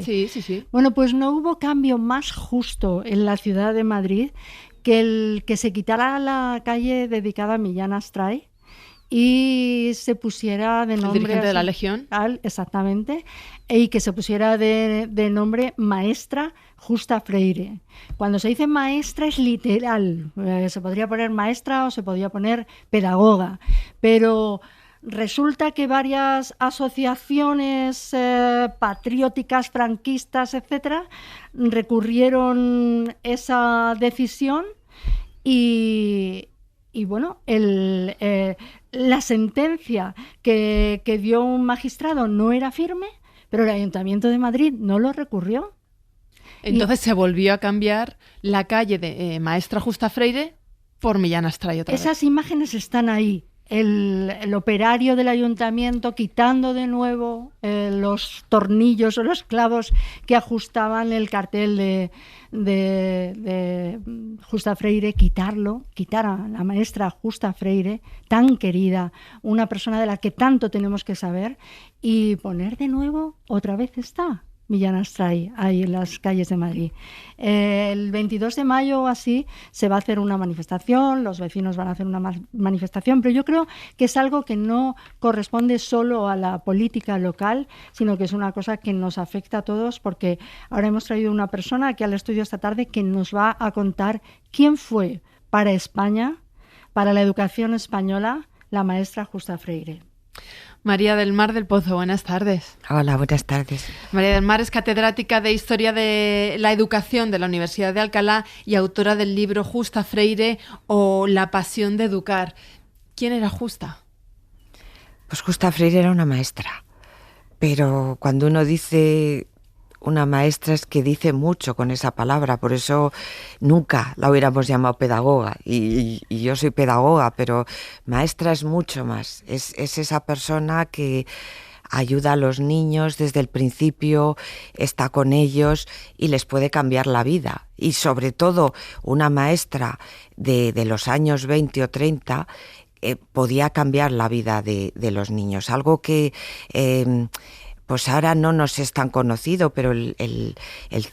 Sí, sí, sí. Bueno, pues no hubo cambio más justo en la ciudad de Madrid que el que se quitara la calle dedicada a Millán Astray y se pusiera de El nombre dirigente de la Legión. exactamente, y que se pusiera de nombre Maestra Justa Freire. Cuando se dice maestra es literal, se podría poner maestra o se podría poner pedagoga, pero resulta que varias asociaciones patrióticas, franquistas, etcétera, recurrieron esa decisión y, y bueno, la sentencia que dio un magistrado no era firme, pero el Ayuntamiento de Madrid no lo recurrió. Entonces se volvió a cambiar la calle de Maestra Justa Freire por Millán Astray otra vez. Esas imágenes están ahí. El operario del ayuntamiento quitando de nuevo los tornillos o los clavos que ajustaban el cartel de Justa Freire, quitar a la maestra Justa Freire, tan querida, una persona de la que tanto tenemos que saber, y poner de nuevo, otra vez está Millán Astray ahí en las calles de Madrid. El 22 de mayo o así se va a hacer una manifestación, los vecinos van a hacer una manifestación, pero yo creo que es algo que no corresponde solo a la política local, sino que es una cosa que nos afecta a todos, porque ahora hemos traído una persona aquí al estudio esta tarde que nos va a contar quién fue para España, para la educación española, la maestra Justa Freire. María del Mar del Pozo, buenas tardes. Hola, buenas tardes. María del Mar es catedrática de Historia de la Educación de la Universidad de Alcalá y autora del libro Justa Freire o La pasión de educar. ¿Quién era Justa? Pues Justa Freire era una maestra, pero cuando uno dice una maestra es que dice mucho con esa palabra, por eso nunca la hubiéramos llamado pedagoga, y yo soy pedagoga, pero maestra es mucho más, es esa persona que ayuda a los niños desde el principio, está con ellos y les puede cambiar la vida. Y sobre todo una maestra de los años 20 o 30 podía cambiar la vida de los niños, algo que pues ahora no nos es tan conocido, pero el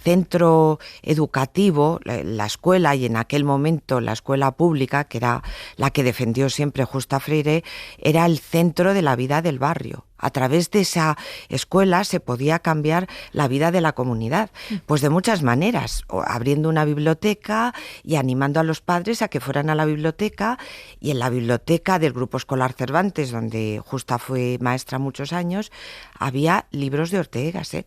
centro educativo, la escuela, y en aquel momento la escuela pública, que era la que defendió siempre Justa Freire, era el centro de la vida del barrio. A través de esa escuela se podía cambiar la vida de la comunidad, pues de muchas maneras, abriendo una biblioteca y animando a los padres a que fueran a la biblioteca, y en la biblioteca del Grupo Escolar Cervantes, donde Justa fue maestra muchos años, había libros de Ortega y Gasset,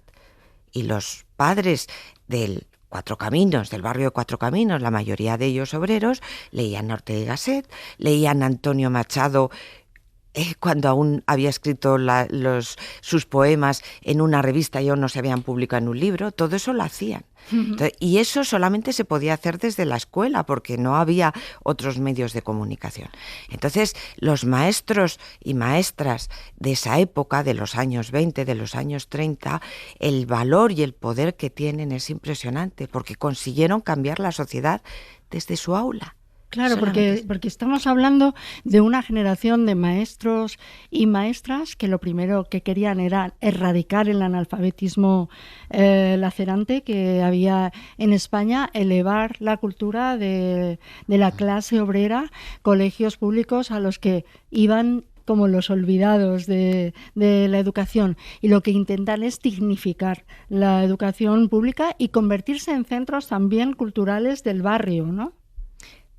y los padres del Cuatro Caminos, del barrio de Cuatro Caminos, la mayoría de ellos obreros, leían Ortega y Gasset, leían Antonio Machado, cuando aún había escrito sus poemas en una revista y aún no se habían publicado en un libro, todo eso lo hacían. Entonces, y eso solamente se podía hacer desde la escuela, porque no había otros medios de comunicación. Entonces, los maestros y maestras de esa época, de los años 20, de los años 30, el valor y el poder que tienen es impresionante, porque consiguieron cambiar la sociedad desde su aula. Claro, porque estamos hablando de una generación de maestros y maestras que lo primero que querían era erradicar el analfabetismo lacerante que había en España, elevar la cultura de la clase obrera, colegios públicos a los que iban como los olvidados de la educación, y lo que intentan es dignificar la educación pública y convertirse en centros también culturales del barrio, ¿no?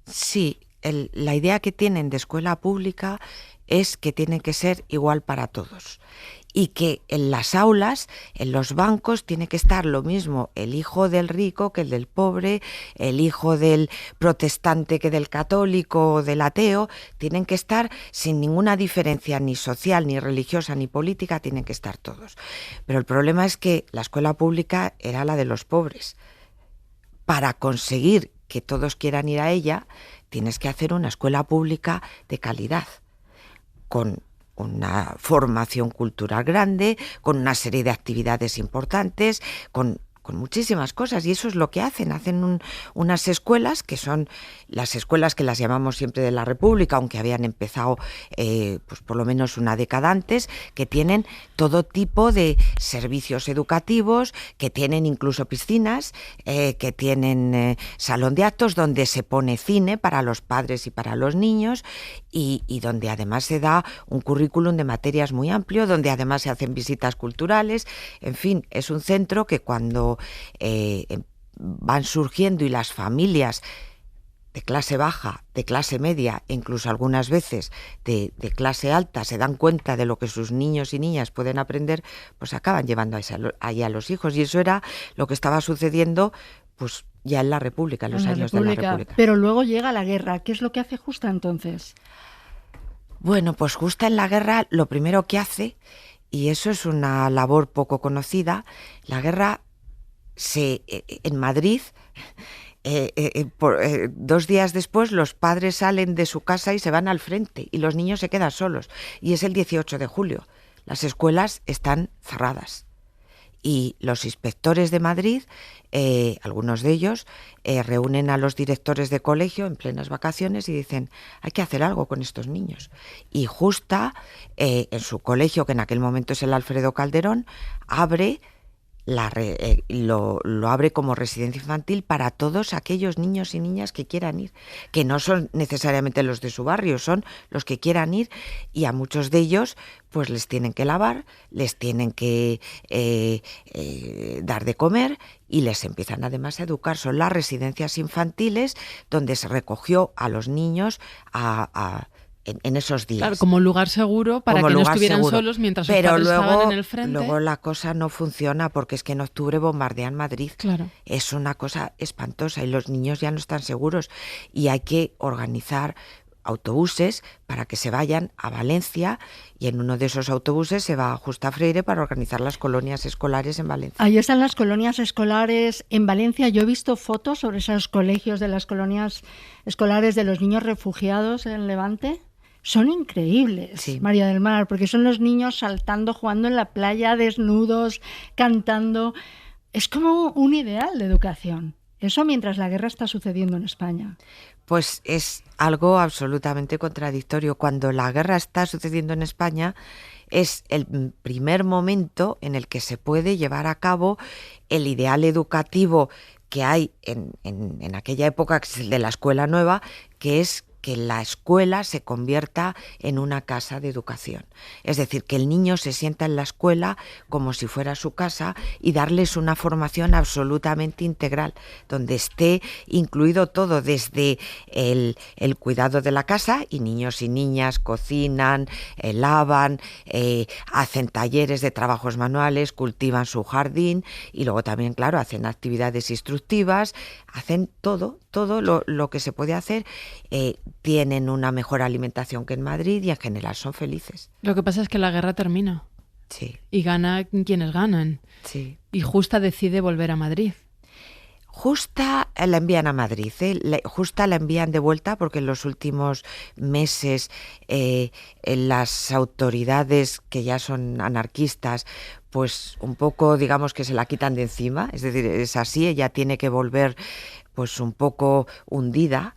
Sí, la idea que tienen de escuela pública es que tiene que ser igual para todos, y que en las aulas, en los bancos, tiene que estar lo mismo el hijo del rico que el del pobre, el hijo del protestante que del católico o del ateo, tienen que estar sin ninguna diferencia ni social, ni religiosa, ni política, tienen que estar todos. Pero el problema es que la escuela pública era la de los pobres. Para conseguir que todos quieran ir a ella, tienes que hacer una escuela pública de calidad, con una formación cultural grande, con una serie de actividades importantes, con con muchísimas cosas, y eso es lo que hacen unas escuelas que son las escuelas que las llamamos siempre de la República, aunque habían empezado pues por lo menos una década antes, que tienen todo tipo de servicios educativos, que tienen incluso piscinas, que tienen salón de actos donde se pone cine para los padres y para los niños, y donde además se da un currículum de materias muy amplio, donde además se hacen visitas culturales. En fin, es un centro que cuando van surgiendo y las familias de clase baja, de clase media e incluso algunas veces de clase alta se dan cuenta de lo que sus niños y niñas pueden aprender, pues acaban llevando ahí a los hijos, y eso era lo que estaba sucediendo pues ya en la República, en los años de la República. Pero luego llega la guerra. ¿Qué es lo que hace Justa entonces? Bueno, pues Justa en la guerra lo primero que hace, y eso es una labor poco conocida, la guerra en Madrid, 2 días después los padres salen de su casa y se van al frente y los niños se quedan solos, y es el 18 de julio. Las escuelas están cerradas. Y los inspectores de Madrid, algunos de ellos, reúnen a los directores de colegio en plenas vacaciones y dicen, hay que hacer algo con estos niños. Y Justa, en su colegio, que en aquel momento es el Alfredo Calderón, lo abre como residencia infantil para todos aquellos niños y niñas que quieran ir, que no son necesariamente los de su barrio, son los que quieran ir, y a muchos de ellos pues les tienen que lavar, les tienen que dar de comer, y les empiezan además a educar. Son las residencias infantiles donde se recogió a los niños en esos días. Claro, como lugar seguro para que no estuvieran solos mientras sus padres estaban en el frente. Luego la cosa no funciona, porque es que en octubre bombardean Madrid. Claro. Es una cosa espantosa y los niños ya no están seguros, y hay que organizar autobuses para que se vayan a Valencia, y en uno de esos autobuses se va a Justa Freire para organizar las colonias escolares en Valencia. Ahí están las colonias escolares en Valencia. Yo he visto fotos sobre esos colegios de las colonias escolares de los niños refugiados en Levante. Son increíbles, sí. María del Mar, porque son los niños saltando, jugando en la playa, desnudos, cantando. Es como un ideal de educación. Eso mientras la guerra está sucediendo en España. Pues es algo absolutamente contradictorio. Cuando la guerra está sucediendo en España, es el primer momento en el que se puede llevar a cabo el ideal educativo que hay en aquella época, que es el de la escuela nueva, que es que la escuela se convierta en una casa de educación. Es decir, que el niño se sienta en la escuela como si fuera su casa, y darles una formación absolutamente integral, donde esté incluido todo, desde el cuidado de la casa, y niños y niñas cocinan, lavan, hacen talleres de trabajos manuales, cultivan su jardín, y luego también, claro, hacen actividades instructivas, hacen todo lo que se puede hacer. Tienen una mejor alimentación que en Madrid, y en general son felices. Lo que pasa es que la guerra termina. Sí. Y gana quienes ganan. Sí. Y Justa decide volver a Madrid. Justa la envían a Madrid, Justa la envían de vuelta porque en los últimos meses las autoridades, que ya son anarquistas, pues un poco, digamos, que se la quitan de encima. Es decir, es así, ella tiene que volver pues un poco hundida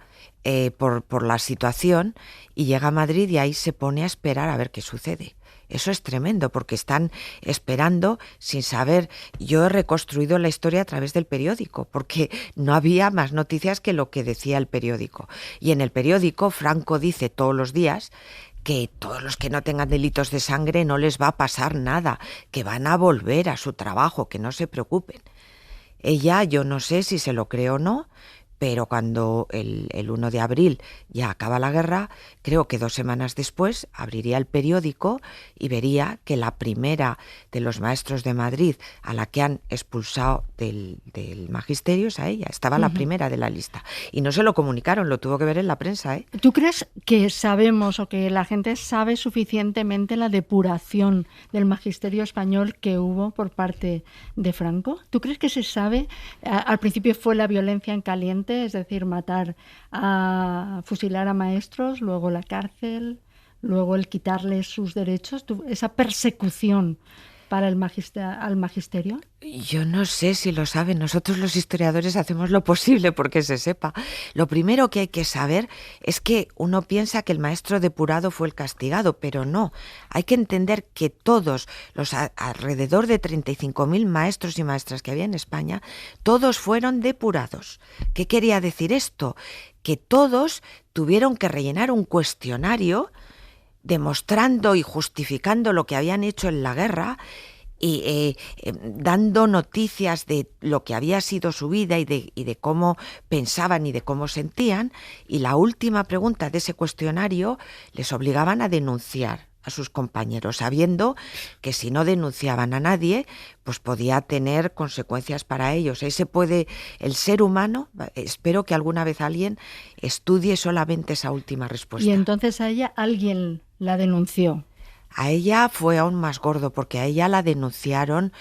por la situación, y llega a Madrid y ahí se pone a esperar a ver qué sucede. Eso es tremendo, porque están esperando sin saber. Yo he reconstruido la historia a través del periódico, porque no había más noticias que lo que decía el periódico. Y en el periódico Franco dice todos los días que todos los que no tengan delitos de sangre no les va a pasar nada, que van a volver a su trabajo, que no se preocupen. Ella, yo no sé si se lo cree o no, pero cuando el 1 de abril ya acaba la guerra, creo que 2 semanas después abriría el periódico y vería que la primera de los maestros de Madrid a la que han expulsado del magisterio es a ella. Estaba la primera de la lista. Y no se lo comunicaron, lo tuvo que ver en la prensa. ¿Tú crees que sabemos, o que la gente sabe suficientemente, la depuración del magisterio español que hubo por parte de Franco? ¿Tú crees que se sabe? Al principio fue la violencia en caliente, es decir, matar, fusilar a maestros, luego la cárcel, luego el quitarles sus derechos, esa persecución para al magisterio? Yo no sé si lo saben. Nosotros los historiadores hacemos lo posible porque se sepa. Lo primero que hay que saber es que uno piensa que el maestro depurado fue el castigado, pero no. Hay que entender que todos los alrededor de 35.000 maestros y maestras que había en España, todos fueron depurados. ¿Qué quería decir esto? Que todos tuvieron que rellenar un cuestionario demostrando y justificando lo que habían hecho en la guerra y dando noticias de lo que había sido su vida y de cómo pensaban y de cómo sentían. Y la última pregunta de ese cuestionario les obligaban a denunciar a sus compañeros, sabiendo que si no denunciaban a nadie, pues podía tener consecuencias para ellos. Ahí se puede, el ser humano, espero que alguna vez alguien estudie solamente esa última respuesta. Y entonces a ella alguien la denunció. A ella fue aún más gordo, porque a ella la denunciaron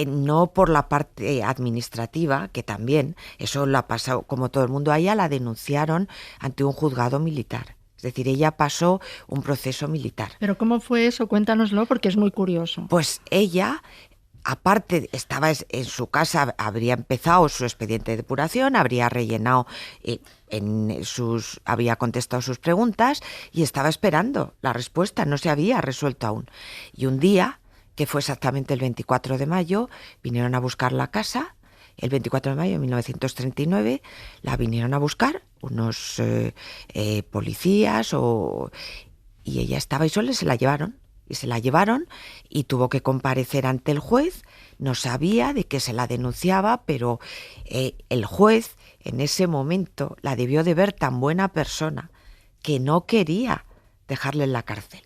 no por la parte administrativa, que también, eso lo ha pasado como todo el mundo, a ella la denunciaron ante un juzgado militar. Es decir, ella pasó un proceso militar. ¿Pero cómo fue eso? Cuéntanoslo, porque es muy curioso. Pues ella, aparte, estaba en su casa, habría empezado su expediente de depuración, habría rellenado, había contestado sus preguntas y estaba esperando la respuesta, no se había resuelto aún. Y un día, que fue exactamente el 24 de mayo, vinieron a buscar la casa. El 24 de mayo de 1939 la vinieron a buscar unos policías y ella estaba y solo se la llevaron. Y se la llevaron y tuvo que comparecer ante el juez. No sabía de qué se la denunciaba, pero el juez en ese momento la debió de ver tan buena persona que no quería dejarle en la cárcel.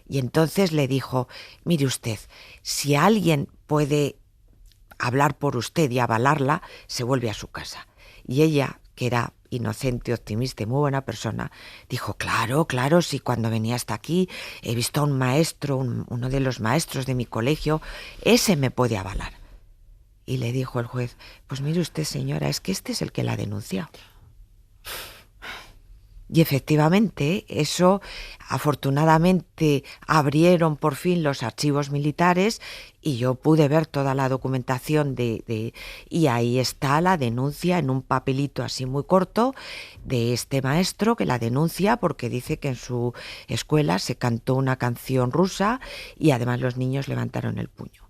Y entonces le dijo, mire usted, si alguien puede hablar por usted y avalarla, se vuelve a su casa. Y ella, que era inocente, optimista y muy buena persona, dijo, claro, si cuando venía hasta aquí he visto a un maestro, uno de los maestros de mi colegio, ese me puede avalar. Y le dijo el juez, pues mire usted, señora, es que este es el que la denuncia. Y efectivamente, eso, afortunadamente, abrieron por fin los archivos militares y yo pude ver toda la documentación y ahí está la denuncia en un papelito así muy corto de este maestro que la denuncia porque dice que en su escuela se cantó una canción rusa y además los niños levantaron el puño.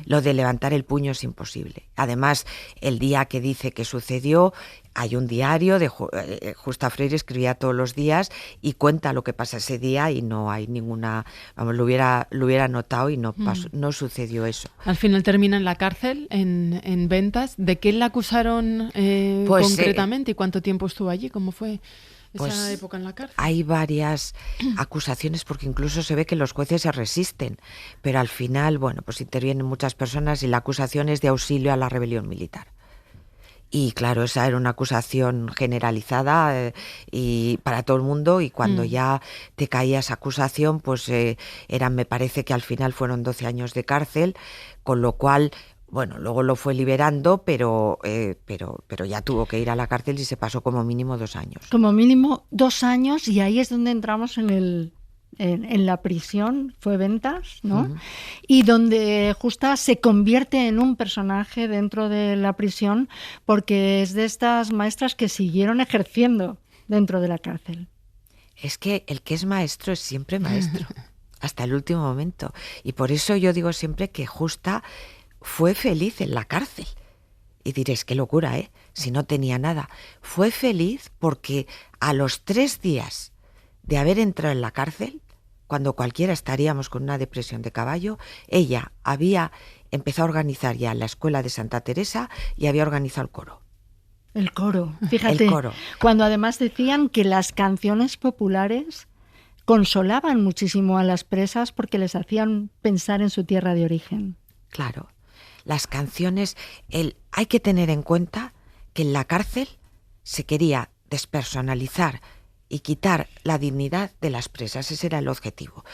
Lo de levantar el puño es imposible. Además, el día que dice que sucedió, hay un diario de Justa Freire, escribía todos los días y cuenta lo que pasa ese día y no hay ninguna, vamos, lo hubiera notado y no pasó, no sucedió eso. Al final termina en la cárcel, en Ventas. ¿De qué la acusaron concretamente y cuánto tiempo estuvo allí? ¿Cómo fue esa época en la cárcel? Hay varias acusaciones porque incluso se ve que los jueces se resisten, pero al final, bueno, pues intervienen muchas personas y la acusación es de auxilio a la rebelión militar. Y claro, esa era una acusación generalizada y para todo el mundo y cuando ya te caía esa acusación, pues me parece que al final fueron 12 años de cárcel, con lo cual, bueno, luego lo fue liberando, pero ya tuvo que ir a la cárcel y se pasó como mínimo 2 años. Como mínimo 2 años y ahí es donde entramos en la prisión, fue Ventas, ¿no? Uh-huh. Y donde Justa se convierte en un personaje dentro de la prisión porque es de estas maestras que siguieron ejerciendo dentro de la cárcel. Es que el que es maestro es siempre maestro, hasta el último momento. Y por eso yo digo siempre que Justa fue feliz en la cárcel. Y diréis, qué locura, ¿eh? Si no tenía nada. Fue feliz porque a los 3 días de haber entrado en la cárcel, cuando cualquiera estaríamos con una depresión de caballo, ella había empezado a organizar ya la escuela de Santa Teresa y había organizado el coro. El coro, fíjate, el coro. Cuando además decían que las canciones populares consolaban muchísimo a las presas porque les hacían pensar en su tierra de origen. Claro, las canciones, hay que tener en cuenta que en la cárcel se quería despersonalizar y quitar la dignidad de las presas. Ese era el objetivo,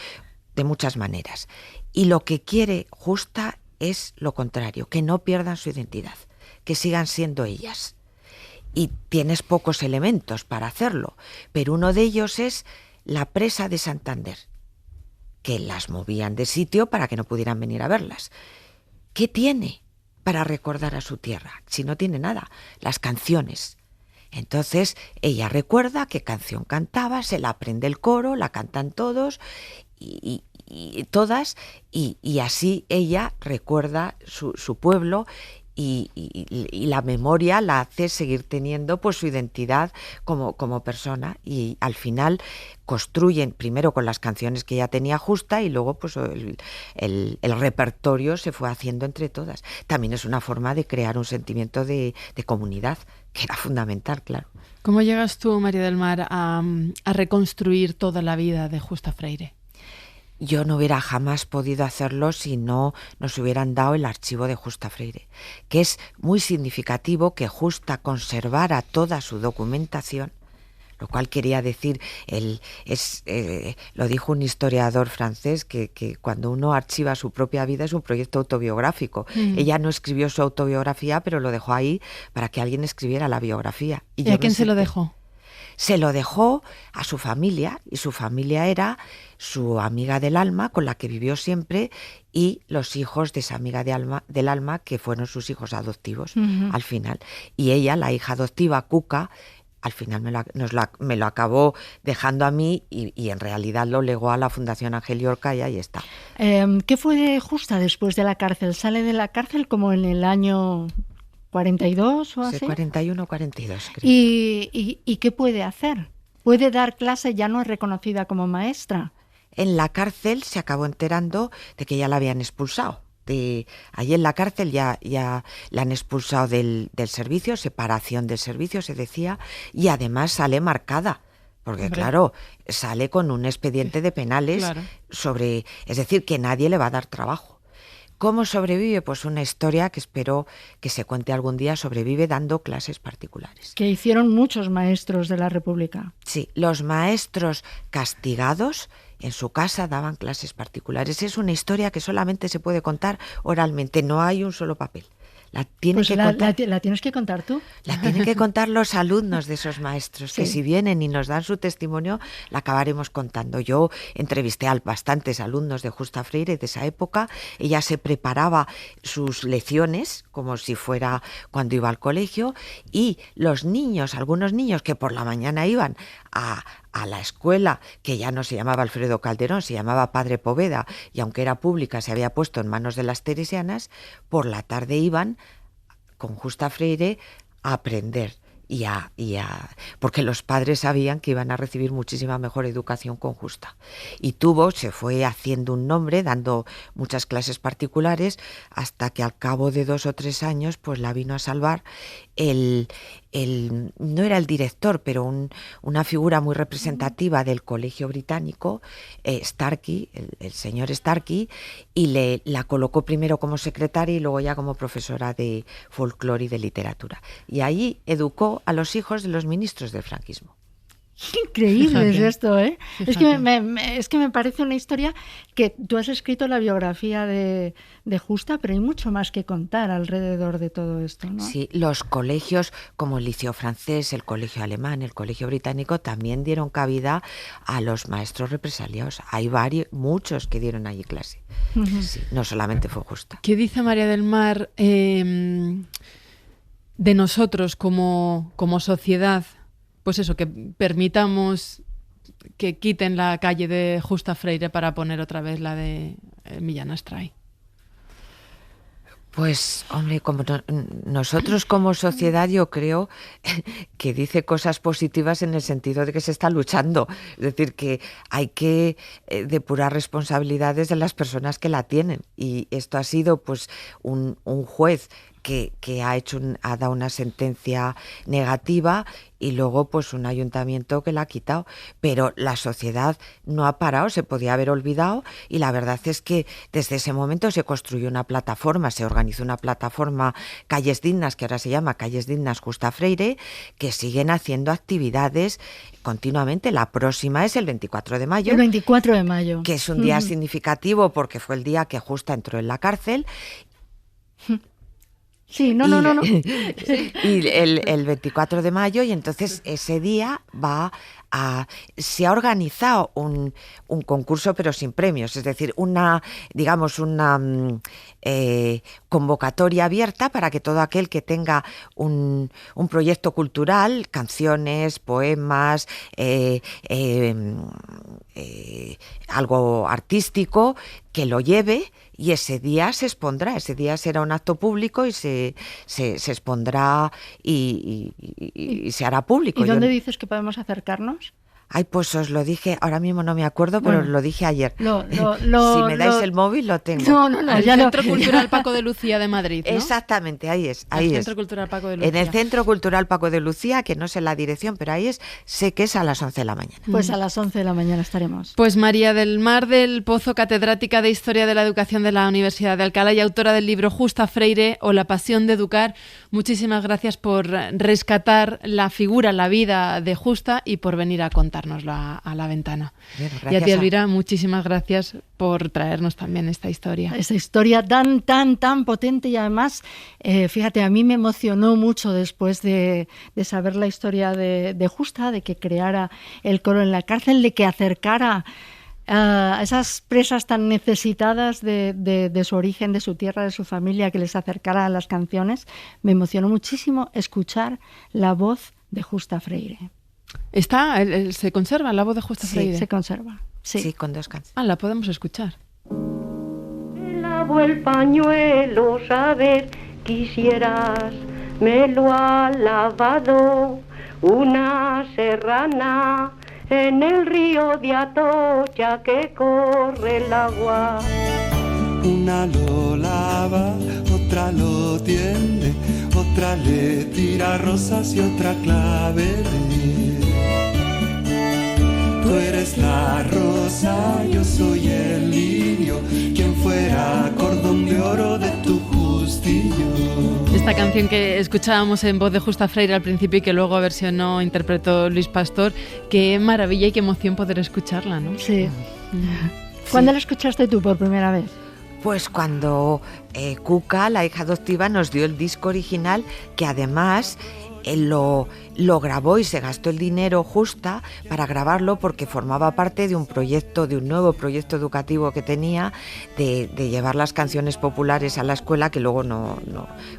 de muchas maneras. Y lo que quiere Justa es lo contrario, que no pierdan su identidad, que sigan siendo ellas. Y tienes pocos elementos para hacerlo, pero uno de ellos es la presa de Santander, que las movían de sitio para que no pudieran venir a verlas. ¿qué tiene para recordar a su tierra? Si no tiene nada, las canciones. Entonces ella recuerda qué canción cantaba, se la aprende el coro, la cantan todos y todas, y así ella recuerda su pueblo. Y la memoria la hace seguir teniendo pues su identidad como persona, y al final construyen primero con las canciones que ya tenía justa y luego pues el repertorio se fue haciendo entre todas. También es una forma de crear un sentimiento de comunidad que era fundamental, claro. ¿Cómo llegas tú, María del Mar, a reconstruir toda la vida de Justa Freire? Yo no hubiera jamás podido hacerlo si no nos hubieran dado el archivo de Justa Freire, que es muy significativo que Justa conservara toda su documentación, lo cual quería decir, lo dijo un historiador francés, que cuando uno archiva su propia vida es un proyecto autobiográfico. Ella no escribió su autobiografía, pero lo dejó ahí para que alguien escribiera la biografía. ¿Y a quién se lo dejó? Se lo dejó a su familia, y su familia era su amiga del alma, con la que vivió siempre, y los hijos de esa amiga del alma, que fueron sus hijos adoptivos al final. Y ella, la hija adoptiva, Cuca, al final me lo acabó dejando a mí, y en realidad lo legó a la Fundación Ángel y Orca, y ahí está. ¿Qué fue de Justa después de la cárcel? ¿Sale de la cárcel como en el año 42 o así? Sí, 41 o 42, creo. ¿Y qué puede hacer? ¿Puede dar clase? Ya no es reconocida como maestra. En la cárcel se acabó enterando de que ya la habían expulsado. Allí en la cárcel ya la han expulsado del servicio, separación del servicio se decía, y además sale marcada. Porque claro, sale con un expediente de penales sobre, es decir, que nadie le va a dar trabajo. ¿Cómo sobrevive? Pues una historia que espero que se cuente algún día. Sobrevive dando clases particulares. Que hicieron muchos maestros de la República. Sí, los maestros castigados en su casa daban clases particulares. Es una historia que solamente se puede contar oralmente, no hay un solo papel. La tienes que contar tú. La tienen que contar los alumnos de esos maestros, sí. Que si vienen y nos dan su testimonio, la acabaremos contando. Yo entrevisté a bastantes alumnos de Justa Freire de esa época. Ella se preparaba sus lecciones como si fuera cuando iba al colegio, y los niños, algunos niños que por la mañana iban a la escuela, que ya no se llamaba Alfredo Calderón, se llamaba Padre Poveda, y aunque era pública se había puesto en manos de las teresianas, por la tarde iban con Justa Freire a aprender, porque los padres sabían que iban a recibir muchísima mejor educación con Justa. Y se fue haciendo un nombre, dando muchas clases particulares, hasta que al cabo de 2 o 3 años pues la vino a salvar no era el director, pero una figura muy representativa del Colegio Británico, Starkey, el señor Starkey, y la colocó primero como secretaria y luego ya como profesora de folclore y de literatura. Y ahí educó a los hijos de los ministros del franquismo. Increíble es esto, ¿eh? Es que me parece una historia que tú has escrito la biografía de Justa, pero hay mucho más que contar alrededor de todo esto, ¿no? Sí, los colegios como el Liceo Francés, el Colegio Alemán, el Colegio Británico también dieron cabida a los maestros represaliados. Hay muchos que dieron allí clase. Sí, no solamente fue Justa. ¿Qué dice María del Mar de nosotros como sociedad? Pues eso, que permitamos que quiten la calle de Justa Freire para poner otra vez la de Millán Astray. Pues, hombre, como nosotros como sociedad, yo creo que dice cosas positivas en el sentido de que se está luchando. Es decir, que hay que depurar responsabilidades de las personas que la tienen. Y esto ha sido pues un juez que ha dado una sentencia negativa, y luego pues un ayuntamiento que la ha quitado, pero la sociedad no ha parado, se podía haber olvidado, y la verdad es que desde ese momento se construyó una plataforma, se organizó una plataforma Calles Dignas, que ahora se llama Calles Dignas Justa Freire, que siguen haciendo actividades continuamente. La próxima es el 24 de mayo. El 24 de mayo. Que es un día significativo porque fue el día que Justa entró en la cárcel. Sí, no. Y el 24 de mayo, y entonces ese día se ha organizado un concurso, pero sin premios, es decir, una convocatoria abierta para que todo aquel que tenga un proyecto cultural, canciones, poemas, algo artístico, que lo lleve, y ese día se expondrá, ese día será un acto público y se expondrá y se hará público. ¿Y dónde dices que podemos acercarnos? Ay, pues os lo dije, ahora mismo no me acuerdo, pero os lo dije ayer. Si me dais el móvil, lo tengo. No, el Centro Cultural Paco de Lucía de Madrid, ¿no? Exactamente, ahí es. Centro Cultural Paco de Lucía. En el Centro Cultural Paco de Lucía, que no sé la dirección, pero ahí es, sé que es a las 11 de la mañana. Pues a las 11 de la mañana estaremos. Pues María del Mar del Pozo, catedrática de Historia de la Educación de la Universidad de Alcalá y autora del libro Justa Freire o La pasión de educar, muchísimas gracias por rescatar la figura, la vida de Justa y por venir a contárnoslo a la ventana. Bien, y a ti, Elvira, muchísimas gracias por traernos también esta historia. Esta historia tan potente, y además, fíjate, a mí me emocionó mucho después de saber la historia de Justa, de que creara el coro en la cárcel, de que acercara a esas presas tan necesitadas de su origen, de su tierra, de su familia, que les acercara a las canciones. Me emocionó muchísimo escuchar la voz de Justa Freire. ¿Se conserva la voz de Justa Freire? Sí, se conserva. Sí, con 2 canciones. La podemos escuchar. Lavo el pañuelo, saber quisieras, me lo ha lavado una serrana en el río de Atocha que corre el agua. Una lo lava, otra lo tiende, otra le tira rosas y otra claveles. Tú eres la rosa, yo soy el lirio, quien fuera cordón de oro de tu justillo. Esta canción que escuchábamos en voz de Justa Freire al principio y que luego versionó, interpretó Luis Pastor, qué maravilla y qué emoción poder escucharla, ¿no? Sí. ¿Cuándo la escuchaste tú por primera vez? Pues cuando Cuca, la hija adoptiva, nos dio el disco original, que además lo grabó y se gastó el dinero Justa para grabarlo, porque formaba parte de un nuevo proyecto educativo que tenía de llevar las canciones populares a la escuela, que luego no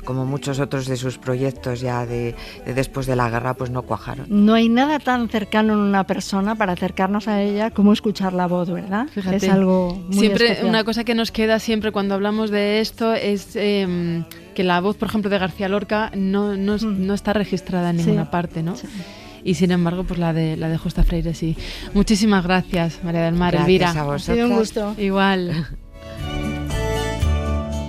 como muchos otros de sus proyectos ya de después de la guerra, pues no cuajaron. No hay nada tan cercano en una persona para acercarnos a ella como escuchar la voz, ¿verdad? Fíjate, es algo muy siempre especial. Una cosa que nos queda siempre cuando hablamos de esto es que la voz, por ejemplo, de García Lorca no está registrada en ninguna parte, ¿no? Sí. Y sin embargo, pues la de Justa Freire sí. Muchísimas gracias, María del Mar. Gracias Elvira. a vosotros. Ha sido un gusto. Igual.